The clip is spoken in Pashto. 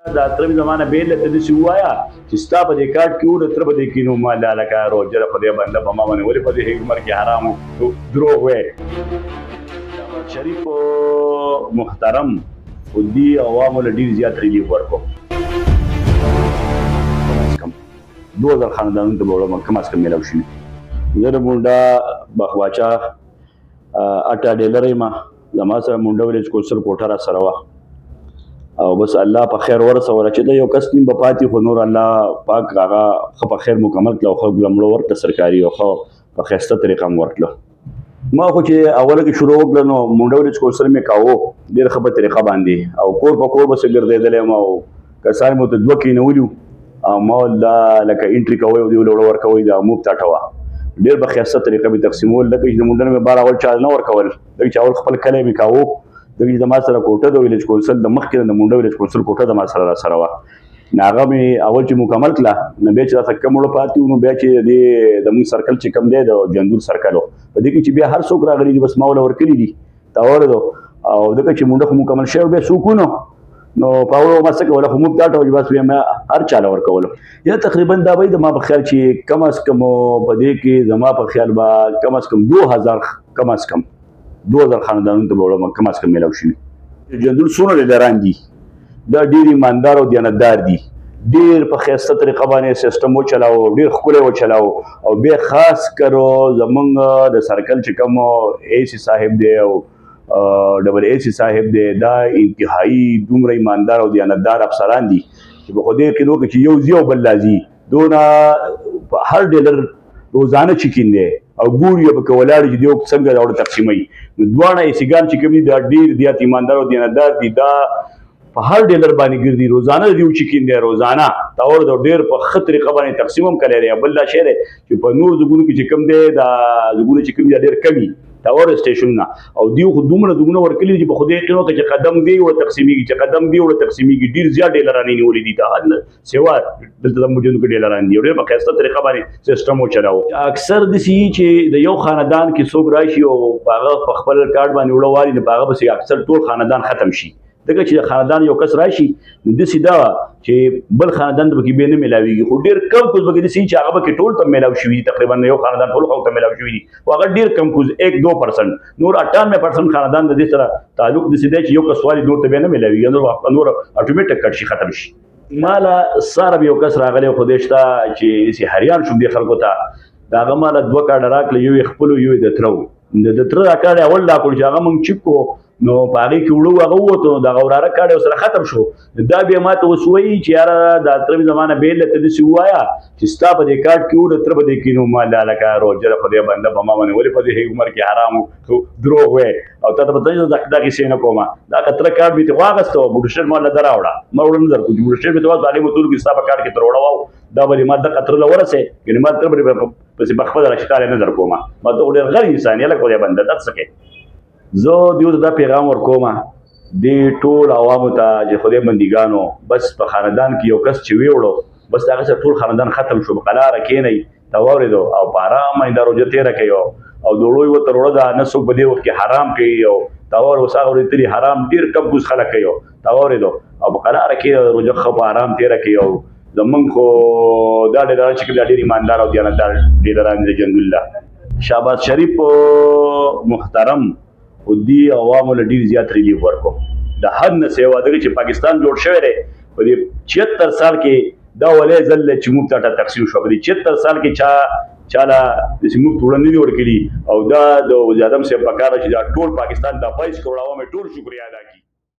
دا ترم زمانه بیل ته دسی وایا چې ستا په دې کارت کې و د تر په دې کې نو ما لا لکه روجره په دې بنده په ما باندې ولې په دې عمر کې حرام دروغ وې شریف محترم او دی عوامو له ډیر زیات ریلیف ورکو 2000 خاندانونو ته به کم از کم میلاو شي زه د مونډا بخواچا اټا ډیلر یم زما سره مونډا ویلیج کونسل کوټه را سره وه او بس الله په خیر ورسوله چې د یو کس نیم به پاتې خو نور الله پاک هغه ښه په خیر مکمل کړه او ښه ګلمړو ورکړه سرکاري او ښه په ښایسته طریقه م ورکړه ما خو چې اوله کې شروع وکړه نو مونډه ویلیج کونسل مې کاوه ډېر ښه په طریقه باندې او کور په کور بسې ګرځېدلی یم او کسان مو ته 2 کېنولي او ما دا لکه انټري کوئ او دوی له وړه ورکوئ دا موږ ته وه ډېر په ښایسته طریقه مې تقسیمول لکه چې د مونډه نه مې بار اول چا نه ورکول لکه چې اول خپل کلی مې کاوه دغه د ما سره کوټه د ویلیج کونسل د مخکې د مونډه ویلیج کونسل کوټه د ما سره را سره وه نو هغه مې اول چې مکمل کړه نو بیا چې راته کم وړه پاتې وو نو بیا چې د مونږ سرکل چې کم دی د جندول سرکل و په دې کې چې بیا هر څوک راغلي دي بس ما وله ورکلي دي تاوړه او دغه چې مونډه خو مکمل شوی بیا څوک نو په اولو ما څه کوله خو موږ دا ټول بس بیا مې هر چاله ورکولو یا تقریبا دا به د ما په خیال چې کم از کم په دې کې زما په خیال به کم از کم 2000 کم از کم 2000 خاندانونو ته به کم از کم میلاو شوي جندول څومره لیډران دي دا ډېر ایماندار او دیانتدار دي ډېر په ښایسته طریقه باندې سیسټم وچلاو ډېر ښکلی وچلاو او بیا خاص کر زمونږ د سرکل چې کوم اے سی صاحب دی او ډبل اے سی صاحب دی دا انتهایی دومره ایماندار او دیانتدار افسران دي چې په خدای کې نو چې یو ځي او بل لازي دونه په هر ډیلر روزانه چکین دی او ګوري به که ولاړ چې دیو څنګه راوړه تقسیموي نو دواړه ایسیګان چې کوم دي دا ډېر زیات ایماندار او دیانتدار دي دا په هر ډیلر باندې ګرځي روزانه دیو چکین دی روزانه دا ور د ډېر په ښه طریقه باندې تقسیم هم کړی دی بل دا شی دی چې په نور ځګونو کې چې کوم دی دا ځګونه چې کوم دي ډېر کم وي ټاور سټیشنونه او دیو خو دومره ځګونه ورکړي چې په خدای قینو کې چې قدم دی وړه تقسیمیږي چې قدم دی وړه تقسیمیږي ډېر زیات ډیلران یې نیولي دي دا سیوا دلته د موجودو کې ډیلران دي ډېر په ښایسته طریقه باندې سیسټم وچلاو اکثر داسې چې د یو خاندان کې څوک راشي او هغه په خپل کارت باندې وړه والي نو په هغه پسې اکثر ټول خاندان ختم شي دغه چې خاندان یو کس راشي نو داسې دا چې بل خاندان ته پکې بیا نه میلاویږي خو ډېر کم کوز پکې داسې چې هغه پکې ټول ته میلاو شوي دي تقریبا یو خاندان ټول خلکو ته میلاو شوي دي خو هغه ډېر کم کوز 1-2% نور 98% خاندان د دې سره تعلق داسې دی چې یو کس والي نور ته بیا نه میلاویږي نور اټومیټک کټ شي ختم شي ماله ساره یو کس راغلی خو دې شته چې داسې حیران شوم دې خلکو ته د هغه ماله 2 کارډه راکړه یو یې خپلو یو یې د تره د تره دا کارډ اول راکړو چې هغه موږ چیک کړو نو په هغې کې وړو هغه ووتو نو دغه وراره کارډ ورسره ختم شو دا بیا ما ته اوس وایي چې یاره دا تره زمانه بیل ته داسې ووایه چې ستا په دې کارډ کې و د تره په دې کې نو ما دا لکه روجره په دې بنده په ما باندې ولې په دې عمر کې حرام دروغ وې او تا ته پته دا کیسې نه کومه دا که تره کارډ مې ترې واخېسته و بوډوشټر ما له ده راوړه ما وړه نه درکړو چې بوډوشټر مې ته واخېست هغې مې ټولو کې ستا په کارډ کې تر وړه واو دا به ما دغه تره له ورسې یعنې ما تره به پسې په خپله راشي نه در کومه ما ته خو ډېر غر انسان یې لکه خدای بنده دا څه کوې زه دیو ته دا پیغام ورکوم دې ټول عوامو ته چې خدای بندګانو بس په خاندان کې یو کس چې ویوړو بس هغه سره ټول خاندان ختم شو په قلاره کښېنئ ته واورېدو او په ارامه دا روژه تېره کوي او د وړو یوه تر وړه ده نه څوک په دې وخت کې حرام کوي او ته واورې اوس هغه ورځې تلي حرام ډېر کم کوز خلک کوي ته واورېدو او په قلاره کې روژه ښه په ارام تېره کوي او زمونږ خو دا ډیلران چې کوم دا ډېر ایماندار او دیانتدار ډیلران دي جندالله شهباز شریف محترم خو دې عوامو له ډېر زیات ریلیف ورکو د حد نه سیوا دغه چې پاکستان جوړ شوی دی په دې 76 سال کې دا ولی ځل دی چې موږ ته تقسیم شو په دې 76 سال کې چاله داسې موږ ته وړه نه دي ورکړي او دا د وزیر اعظم صاحب په کار چې دا ټول پاکستان د 22 کروړ عوام ټول شکریه ادا کړي